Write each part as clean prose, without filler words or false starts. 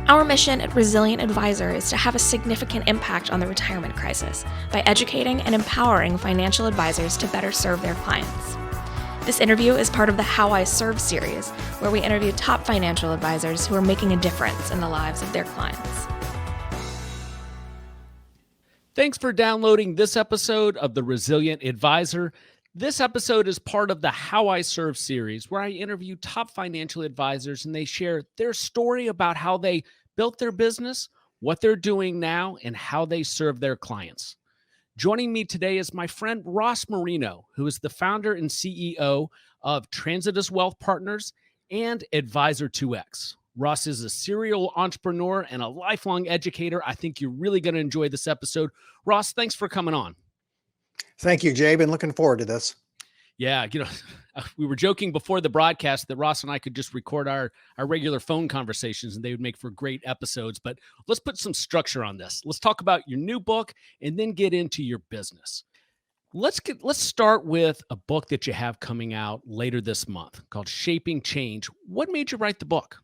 Our mission at Resilient Advisor is to have a significant impact on the retirement crisis by educating and empowering financial advisors to better serve their clients. This interview is part of the How I Serve series, where we interview top financial advisors who are making a difference in the lives of their clients. Thanks for downloading this episode of the Resilient Advisor. This episode is part of the How I Serve series, where I interview top financial advisors and they share their story about how they built their business, what they're doing now, and how they serve their clients. Joining me today is my friend Ross Marino, who is the founder and CEO of Transitus Wealth Partners and Advisor 2X. Ross is a serial entrepreneur and a lifelong educator. I think you're really going to enjoy this episode. Ross, thanks for coming on. Thank you, Jay. Been looking forward to this. Yeah, we were joking before the broadcast that Ross and I could just record our regular phone conversations and they would make for great episodes. But let's put some structure on this. Let's talk about your new book and then get into your business. Let's start with a book that you have coming out later this month called Shaping Change. What made you write the book?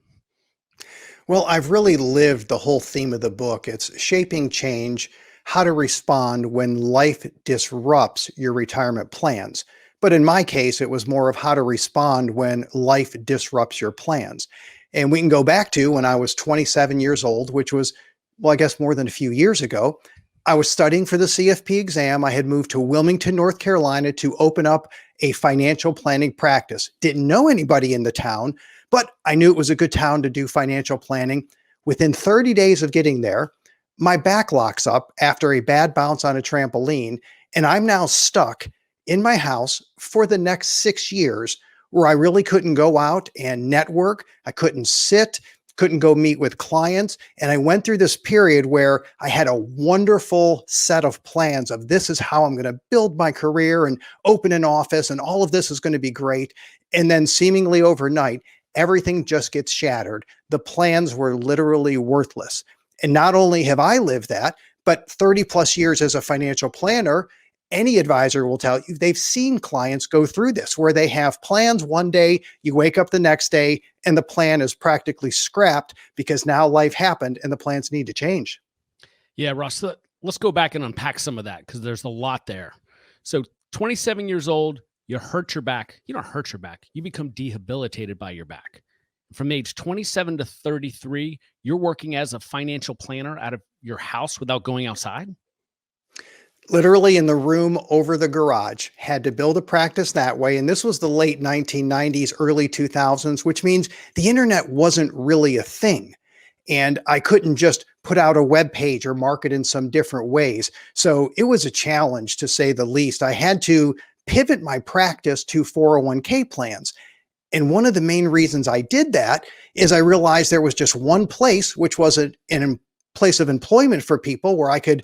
Well, I've really lived the whole theme of the book. It's shaping change, how to respond when life disrupts your retirement plans. But in my case, it was more of how to respond when life disrupts your plans. And we can go back to when I was 27 years old, which was, well, I guess more than a few years ago. I was studying for the CFP exam. I had moved to Wilmington, North Carolina to open up a financial planning practice. Didn't know anybody in the town, but I knew it was a good town to do financial planning. Within 30 days of getting there, my back locks up after a bad bounce on a trampoline, and I'm now stuck in my house for the next 6 years where I really couldn't go out and network. I couldn't sit, couldn't go meet with clients. And I went through this period where I had a wonderful set of plans of this is how I'm going to build my career and open an office and all of this is going to be great. And then seemingly overnight, everything just gets shattered. The plans were literally worthless. And not only have I lived that, but 30 plus years as a financial planner, any advisor will tell you they've seen clients go through this where they have plans one day, you wake up the next day, and the plan is practically scrapped because now life happened and the plans need to change. Yeah, Ross, let's go back and unpack some of that because there's a lot there. So 27 years old, you hurt your back. You don't hurt your back. You become debilitated by your back. From age 27 to 33, you're working as a financial planner out of your house without going outside? Literally in the room over the garage, had to build a practice that way. And this was the late 1990s, early 2000s, which means the internet wasn't really a thing. And I couldn't just put out a web page or market in some different ways. So it was a challenge to say the least. I had to pivot my practice to 401k plans. And one of the main reasons I did that is I realized there was just one place, which was a place of employment for people where I could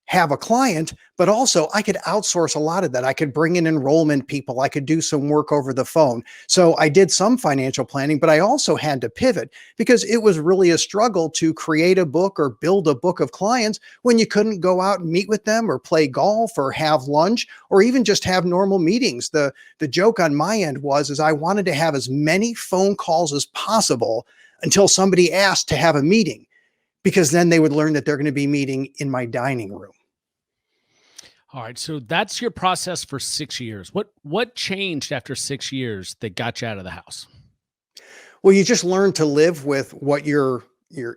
have a client, but also I could outsource a lot of that. I could bring in enrollment people. I could do some work over the phone. So I did some financial planning, but I also had to pivot because it was really a struggle to create a book or build a book of clients when you couldn't go out and meet with them or play golf or have lunch or even just have normal meetings. The joke on my end is I wanted to have as many phone calls as possible until somebody asked to have a meeting, because then they would learn that they're going to be meeting in my dining room. All right. So that's your process for 6 years. What changed after 6 years that got you out of the house? Well, you just learn to live with what your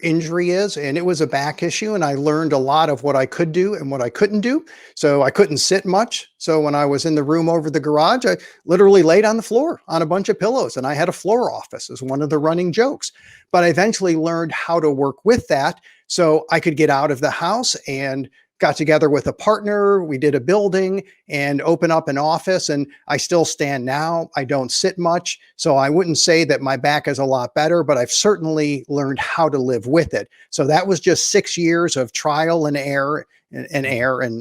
injury is. And it was a back issue. And I learned a lot of what I could do and what I couldn't do. So I couldn't sit much. So when I was in the room over the garage, I literally laid on the floor on a bunch of pillows. And I had a floor office as one of the running jokes. But I eventually learned how to work with that so I could get out of the house and got together with a partner. We did a building and open up an office, and I still stand now. I don't sit much. So I wouldn't say that my back is a lot better, but I've certainly learned how to live with it. So that was just 6 years of trial and error and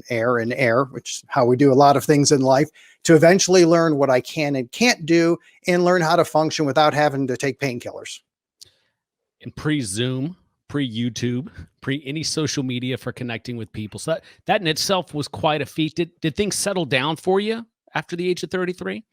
error, which is how we do a lot of things in life, to eventually learn what I can and can't do and learn how to function without having to take painkillers. And pre-Zoom, pre-YouTube, pre any social media for connecting with people. So that in itself was quite a feat. Did things settle down for you after the age of 33?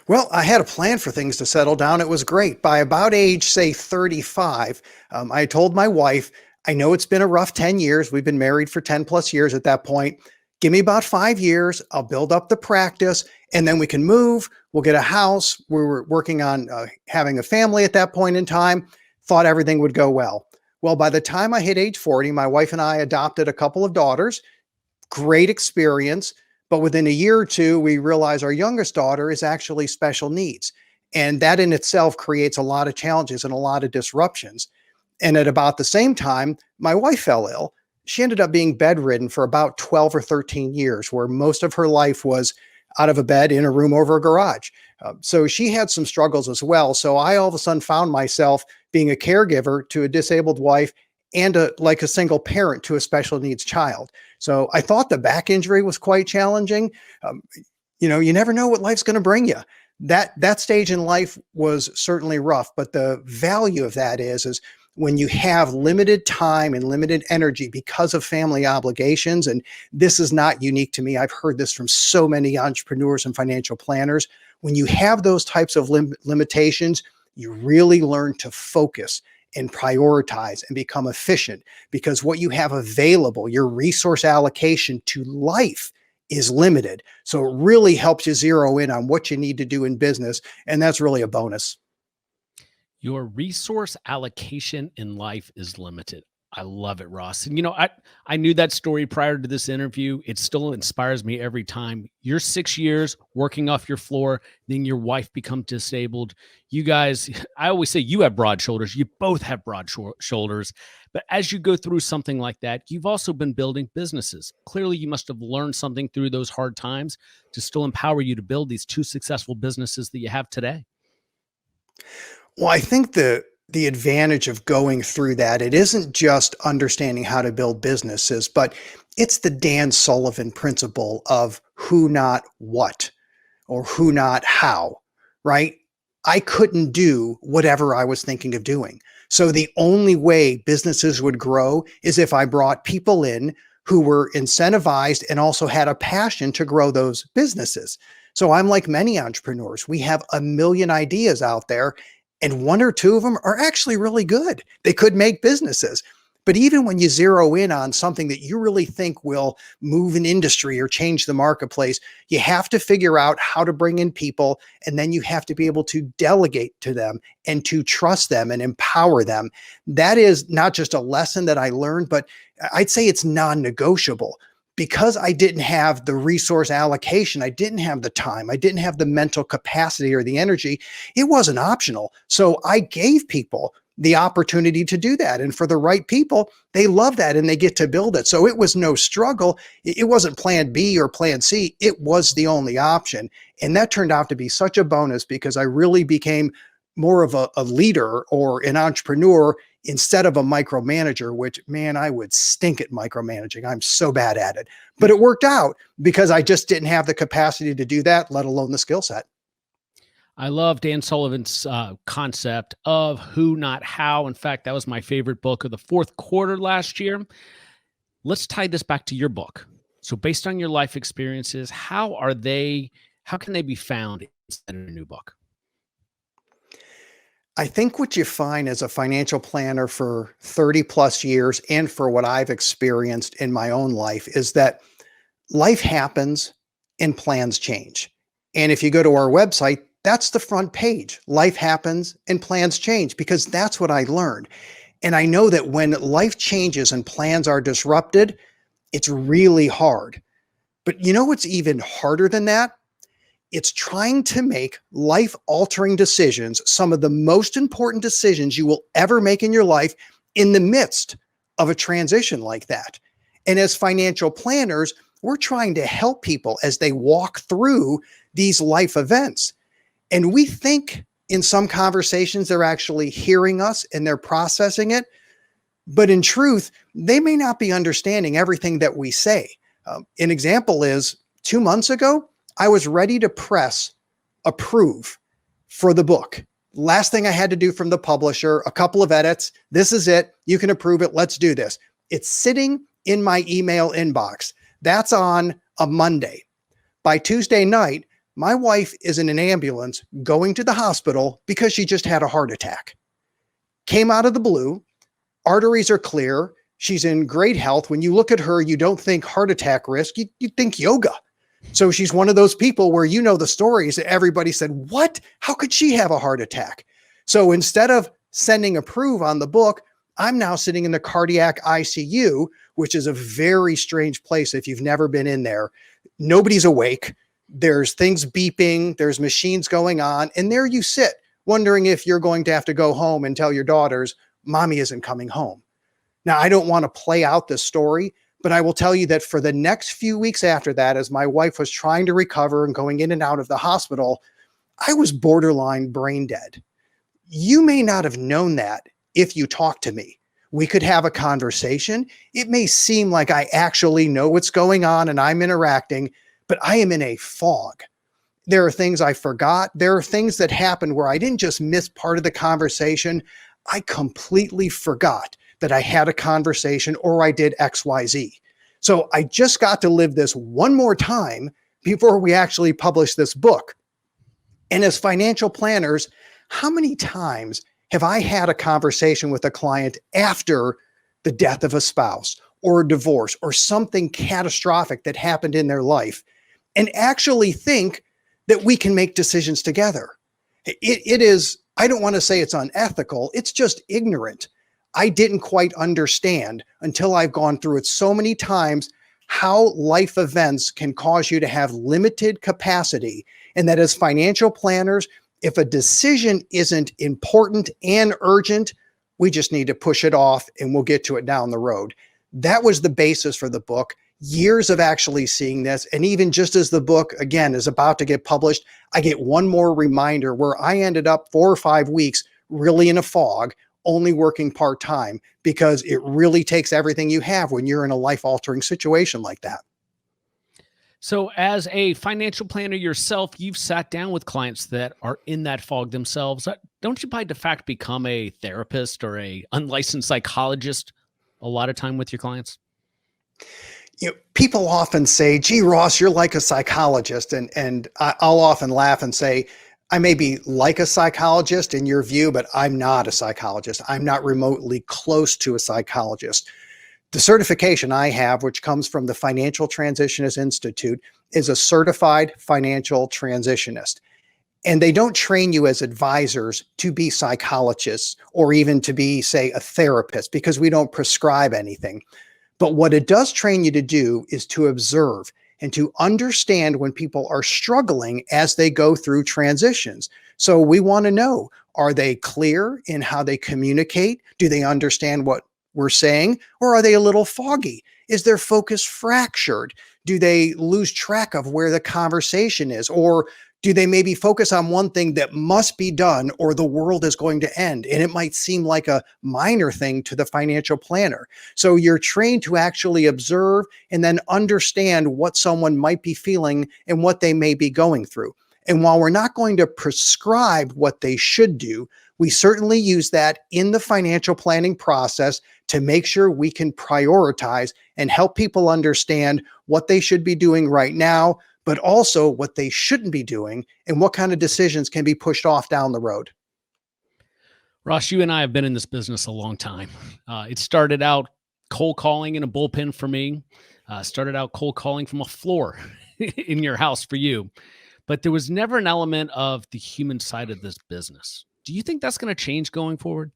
Well, I had a plan for things to settle down. It was great. By about age, say 35, I told my wife, I know it's been a rough 10 years. We've been married for 10 plus years at that point. Give me about 5 years. I'll build up the practice and then we can move. We'll get a house. We were working on having a family at that point in time. Thought everything would go well. Well, by the time I hit age 40, my wife and I adopted a couple of daughters. Great experience. But within a year or two, we realize our youngest daughter is actually special needs. And that in itself creates a lot of challenges and a lot of disruptions. And at about the same time, my wife fell ill. She ended up being bedridden for about 12 or 13 years, where most of her life was out of a bed in a room over a garage. So she had some struggles as well. So I all of a sudden found myself being a caregiver to a disabled wife and like a single parent to a special needs child. So I thought the back injury was quite challenging. You never know what life's going to bring you. That stage in life was certainly rough, but the value of that is when you have limited time and limited energy because of family obligations, and this is not unique to me. I've heard this from so many entrepreneurs and financial planners. When you have those types of limitations, you really learn to focus and prioritize and become efficient, because what you have available, your resource allocation to life, is limited. So it really helps you zero in on what you need to do in business. And that's really a bonus. Your resource allocation in life is limited. I love it, Ross. And I knew that story prior to this interview. It still inspires me every time. You're 6 years working off your floor, then your wife becomes disabled. You guys, I always say you have broad shoulders. You both have broad shoulders. But as you go through something like that, you've also been building businesses. Clearly, you must have learned something through those hard times to still empower you to build these two successful businesses that you have today. Well, I think the advantage of going through that, it isn't just understanding how to build businesses, but it's the Dan Sullivan principle of who, not what, or who, not how, right? I couldn't do whatever I was thinking of doing. So the only way businesses would grow is if I brought people in who were incentivized and also had a passion to grow those businesses. So I'm like many entrepreneurs. We have a million ideas out there, and one or two of them are actually really good. They could make businesses. But even when you zero in on something that you really think will move an industry or change the marketplace, you have to figure out how to bring in people, and then you have to be able to delegate to them and to trust them and empower them. That is not just a lesson that I learned, but I'd say it's non-negotiable. Because I didn't have the resource allocation, I didn't have the time, I didn't have the mental capacity or the energy, it wasn't optional. So I gave people the opportunity to do that. And for the right people, they love that and they get to build it. So it was no struggle. It wasn't plan B or plan C. It was the only option. And that turned out to be such a bonus because I really became more of a leader or an entrepreneur instead of a micromanager, which, man, I would stink at micromanaging. I'm so bad at it. But it worked out because I just didn't have the capacity to do that, let alone the skill set. I love Dan Sullivan's concept of who, not how. In fact, that was my favorite book of the fourth quarter last year. Let's tie this back to your book. So based on your life experiences, how can they be found in a new book? I think what you find as a financial planner for 30 plus years and for what I've experienced in my own life is that life happens and plans change. And if you go to our website, that's the front page. Life happens and plans change, because that's what I learned. And I know that when life changes and plans are disrupted, it's really hard. But you know what's even harder than that? It's trying to make life-altering decisions, some of the most important decisions you will ever make in your life, in the midst of a transition like that. And as financial planners, we're trying to help people as they walk through these life events. And we think in some conversations they're actually hearing us and they're processing it. But in truth, they may not be understanding everything that we say. An example is 2 months ago, I was ready to press approve for the book. Last thing I had to do from the publisher, a couple of edits. This is it. You can approve it. Let's do this. It's sitting in my email inbox. That's on a Monday. By Tuesday night, My wife is in an ambulance going to the hospital because she just had a heart attack. Came out of the blue, arteries are clear, she's in great health. When you look at her, you don't think heart attack risk, you think yoga. So she's one of those people where you know the stories that everybody said, what? How could she have a heart attack? So instead of sending approve on the book, I'm now sitting in the cardiac ICU, which is a very strange place if you've never been in there. Nobody's awake. There's things beeping. There's machines going on. And there you sit, wondering if you're going to have to go home and tell your daughters, mommy isn't coming home. Now, I don't want to play out this story, but I will tell you that for the next few weeks after that, as my wife was trying to recover and going in and out of the hospital, I was borderline brain dead. You may not have known that if you talked to me. We could have a conversation. It may seem like I actually know what's going on and I'm interacting, but I am in a fog. There are things I forgot. There are things that happened where I didn't just miss part of the conversation. I completely forgot that I had a conversation or I did XYZ. So I just got to live this one more time before we actually publish this book. And as financial planners, how many times have I had a conversation with a client after the death of a spouse or a divorce or something catastrophic that happened in their life and actually think that we can make decisions together? It is, I don't want to say it's unethical, it's just ignorant. I didn't quite understand until I've gone through it so many times how life events can cause you to have limited capacity, and that as financial planners, if a decision isn't important and urgent, we just need to push it off and we'll get to it down the road. That was the basis for the book. Years of actually seeing this. And even just as the book, again, is about to get published, I get one more reminder where I ended up 4 or 5 weeks really in a fog, only working part-time, because it really takes everything you have when you're in a life-altering situation like that. So as a financial planner yourself, you've sat down with clients that are in that fog themselves. Don't you by defact become a therapist or a unlicensed psychologist a lot of time with your clients? People often say, gee, Ross, you're like a psychologist. And I'll often laugh and say, I may be like a psychologist in your view, but I'm not a psychologist. I'm not remotely close to a psychologist. The certification I have, which comes from the Financial Transitionist Institute, is a certified financial transitionist. And they don't train you as advisors to be psychologists or even to be, say, a therapist, because we don't prescribe anything. But what it does train you to do is to observe and to understand when people are struggling as they go through transitions. So we want to know, are they clear in how they communicate? Do they understand what we're saying? Or are they a little foggy? Is their focus fractured? Do they lose track of where the conversation is? Or do they maybe focus on one thing that must be done or the world is going to end? And it might seem like a minor thing to the financial planner. So you're trained to actually observe and then understand what someone might be feeling and what they may be going through. And while we're not going to prescribe what they should do, we certainly use that in the financial planning process to make sure we can prioritize and help people understand what they should be doing right now, but also what they shouldn't be doing and what kind of decisions can be pushed off down the road. Ross, you and I have been in this business a long time. It started out cold calling in a bullpen for me, started out cold calling from a floor in your house for you, but there was never an element of the human side of this business. Do you think that's going to change going forward?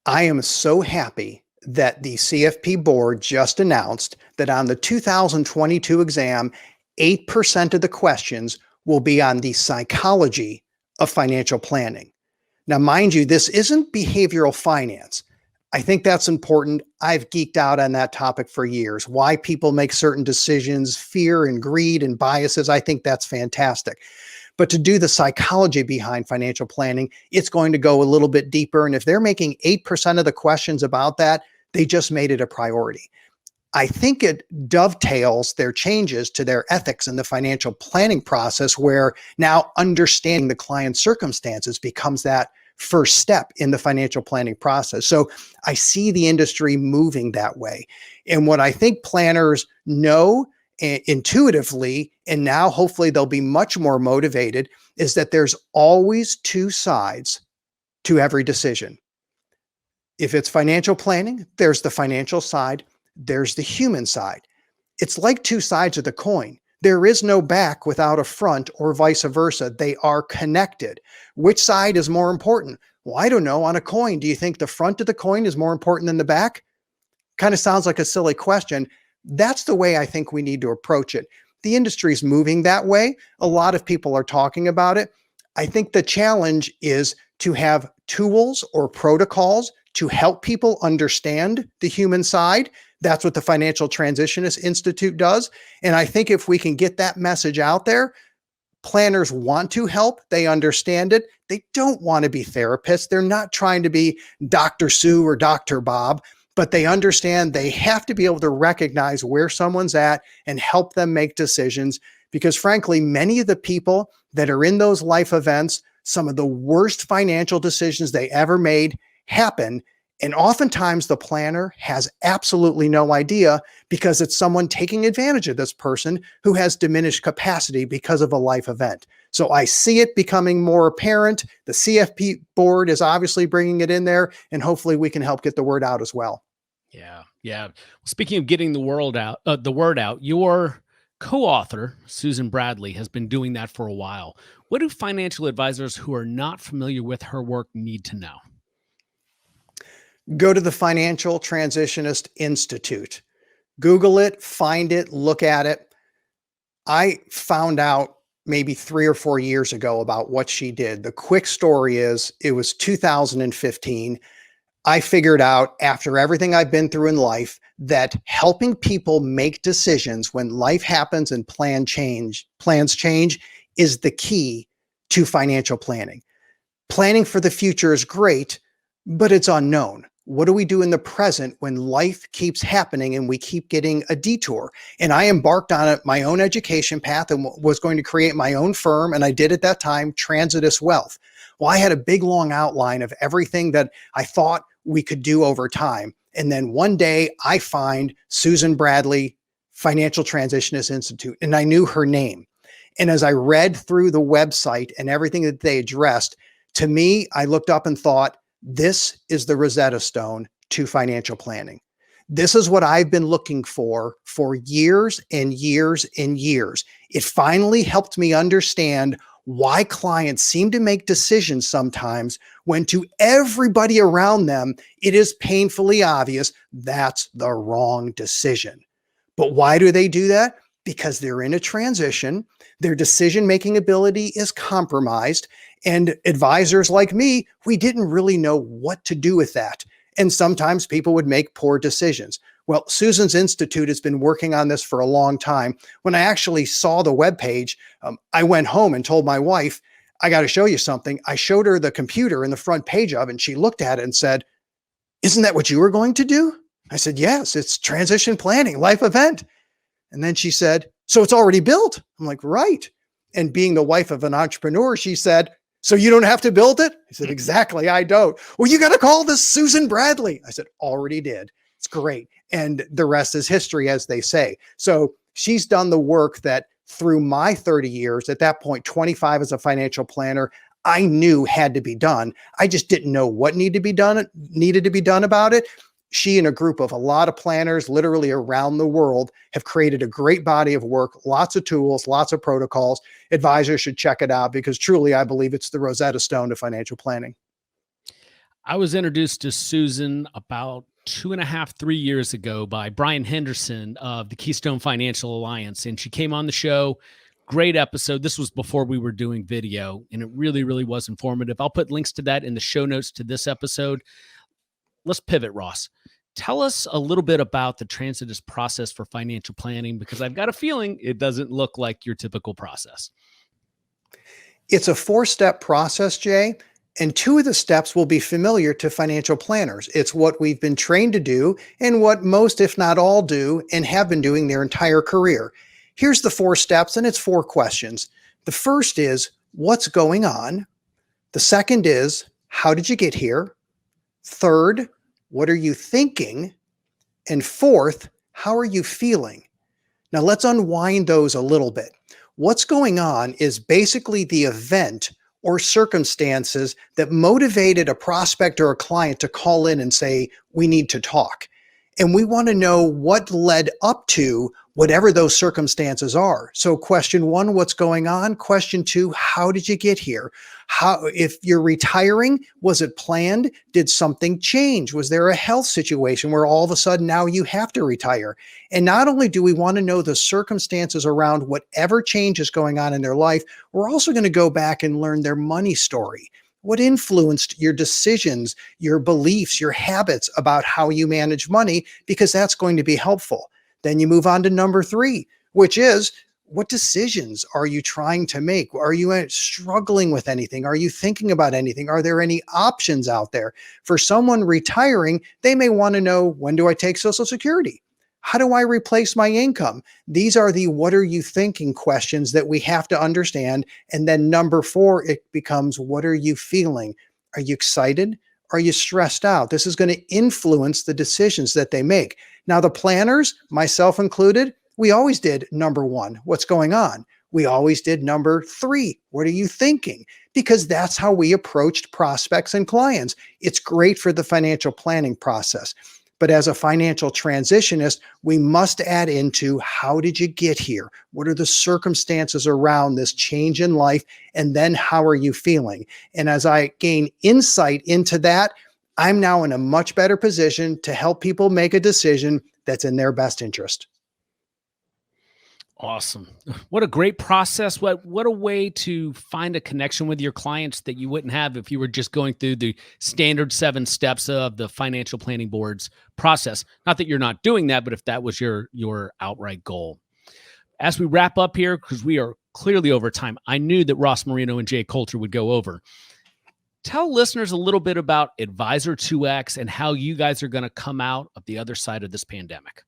I am so happy that the CFP board just announced that on the 2022 exam, 8% of the questions will be on the psychology of financial planning. Now, mind you, this isn't behavioral finance. I think that's important. I've geeked out on that topic for years. Why people make certain decisions, fear and greed and biases. I think that's fantastic. But to do the psychology behind financial planning, it's going to go a little bit deeper. And if they're making 8% of the questions about that, they just made it a priority. I think it dovetails their changes to their ethics in the financial planning process, where now understanding the client's circumstances becomes that first step in the financial planning process. So I see the industry moving that way. And what I think planners know intuitively, and now hopefully they'll be much more motivated, is that there's always two sides to every decision. If it's financial planning, there's the financial side, there's the human side. It's like two sides of the coin. There is no back without a front or vice versa. They are connected. Which side is more important? Well, I don't know. On a coin, do you think the front of the coin is more important than the back? Kind of sounds like a silly question. That's the way I think we need to approach it. The industry is moving that way. A lot of people are talking about it. I think the challenge is to have tools or protocols to help people understand the human side. That's what the Financial Transitionist Institute does. And I think if we can get that message out there, planners want to help. They understand it. They don't want to be therapists. They're not trying to be Dr. Sue or Dr. Bob, but they understand they have to be able to recognize where someone's at and help them make decisions. Because frankly, many of the people that are in those life events, some of the worst financial decisions they ever made happen. And oftentimes the planner has absolutely no idea because it's someone taking advantage of this person who has diminished capacity because of a life event. So I see it becoming more apparent. The CFP board is obviously bringing it in there, and hopefully we can help get the word out as well. Yeah. Well, speaking of getting the word out, your co-author, Susan Bradley, has been doing that for a while. What do financial advisors who are not familiar with her work need to know? Go to the Financial Transitionist Institute. Google it, find it, look at it. I found out maybe 3 or 4 years ago about what she did. The quick story is it was 2015. I figured out after everything I've been through in life that helping people make decisions when life happens and plans change is the key to financial planning. Planning for the future is great, but it's unknown. What do we do in the present when life keeps happening and we keep getting a detour? And I embarked on my own education path and was going to create my own firm. And I did at that time, Transitus Wealth. Well, I had a big, long outline of everything that I thought we could do over time. And then one day I find Susan Bradley, Financial Transitionist Institute, and I knew her name. And as I read through the website and everything that they addressed, to me, I looked up and thought, this is the Rosetta Stone to financial planning. This is what I've been looking for years and years and years. It finally helped me understand why clients seem to make decisions sometimes when to everybody around them, it is painfully obvious that's the wrong decision. But why do they do that? Because they're in a transition, their decision-making ability is compromised, and advisors like me, we didn't really know what to do with that. And sometimes people would make poor decisions. Well, Susan's Institute has been working on this for a long time. When I actually saw the webpage, I went home and told my wife, I got to show you something. I showed her the computer in the front page of it, and she looked at it and said, isn't that what you were going to do? I said, yes, it's transition planning, life event. And then she said, so it's already built. I'm like, right. And being the wife of an entrepreneur, she said, so you don't have to build it? I said, exactly, I don't. Well, you got to call this Susan Bradley. I said, already did. It's great. And the rest is history, as they say. So she's done the work that through my 30 years, at that point, 25 as a financial planner, I knew had to be done. I just didn't know what needed to be done about it. She and a group of a lot of planners literally around the world have created a great body of work, lots of tools, lots of protocols. Advisors should check it out because truly, I believe it's the Rosetta Stone to financial planning. I was introduced to Susan about 2.5, 3 years ago by Brian Henderson of the Keystone Financial Alliance. And she came on the show. Great episode. This was before we were doing video, and it really, really was informative. I'll put links to that in the show notes to this episode. Let's pivot, Ross. Tell us a little bit about the Transitus process for financial planning, because I've got a feeling it doesn't look like your typical process. It's a 4-step process, Jay, and 2 of the steps will be familiar to financial planners. It's what we've been trained to do and what most, if not all, do and have been doing their entire career. Here's the 4 steps, and it's 4 questions. The first is, what's going on? The second is, how did you get here? Third, what are you thinking? And fourth, how are you feeling? Now let's unwind those a little bit. What's going on is basically the event or circumstances that motivated a prospect or a client to call in and say, we need to talk. And we want to know what led up to whatever those circumstances are. So question one, what's going on? Question two, how did you get here? If you're retiring, was it planned? Did something change? Was there a health situation where all of a sudden now you have to retire? And not only do we want to know the circumstances around whatever change is going on in their life, we're also going to go back and learn their money story. What influenced your decisions, your beliefs, your habits about how you manage money, because that's going to be helpful. Then you move on to number three, which is, what decisions are you trying to make? Are you struggling with anything? Are you thinking about anything? Are there any options out there? For someone retiring, they may want to know, when do I take Social Security? How do I replace my income? These are the what are you thinking questions that we have to understand. And then number four, it becomes, what are you feeling? Are you excited? Are you stressed out? This is going to influence the decisions that they make. Now, the planners, myself included, we always did number one, what's going on? We always did number three, what are you thinking? Because that's how we approached prospects and clients. It's great for the financial planning process. But as a financial transitionist, we must add into, how did you get here? What are the circumstances around this change in life? And then how are you feeling? And as I gain insight into that, I'm now in a much better position to help people make a decision that's in their best interest. Awesome. What a great process. What a way to find a connection with your clients that you wouldn't have if you were just going through the standard 7 steps of the financial planning board's process. Not that you're not doing that, but if that was your outright goal. As we wrap up here, because we are clearly over time, I knew that Ross Marino and Jay Coulter would go over. Tell listeners a little bit about Advisor 2X and how you guys are going to come out of the other side of this pandemic.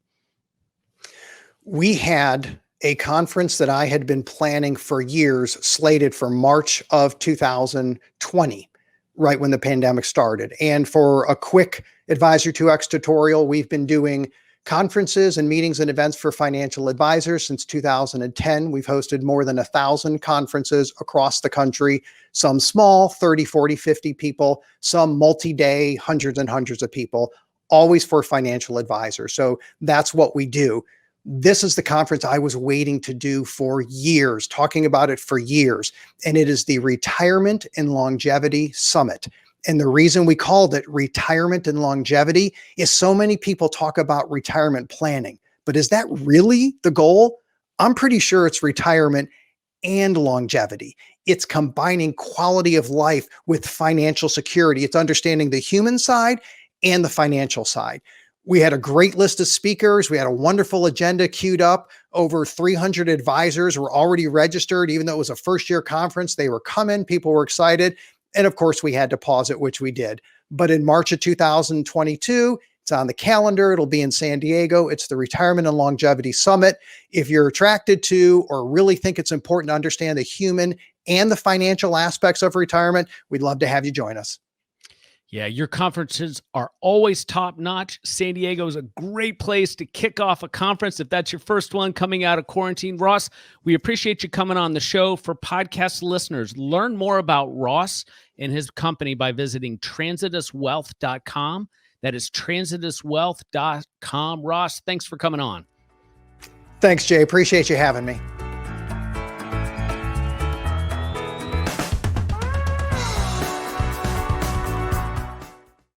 We had a conference that I had been planning for years, slated for March of 2020, right when the pandemic started. And for a quick Advisor 2X tutorial, we've been doing conferences and meetings and events for financial advisors since 2010. We've hosted more than 1,000 conferences across the country, some small, 30, 40, 50 people, some multi-day, hundreds and hundreds of people, always for financial advisors. So that's what we do. This is the conference I was waiting to do for years, talking about it for years. And it is the Retirement and Longevity Summit. And the reason we called it Retirement and Longevity is so many people talk about retirement planning. But is that really the goal? I'm pretty sure it's retirement and longevity. It's combining quality of life with financial security. It's understanding the human side and the financial side. We had a great list of speakers. We had a wonderful agenda queued up. Over 300 advisors were already registered. Even though it was a first-year conference, they were coming. People were excited. And of course, we had to pause it, which we did. But in March of 2022, it's on the calendar. It'll be in San Diego. It's the Retirement and Longevity Summit. If you're attracted to or really think it's important to understand the human and the financial aspects of retirement, we'd love to have you join us. Yeah, your conferences are always top notch. San Diego is a great place to kick off a conference if that's your first one coming out of quarantine. Ross, we appreciate you coming on the show. For podcast listeners, learn more about Ross and his company by visiting transituswealth.com. That is transituswealth.com. Ross, thanks for coming on. Thanks, Jay. Appreciate you having me.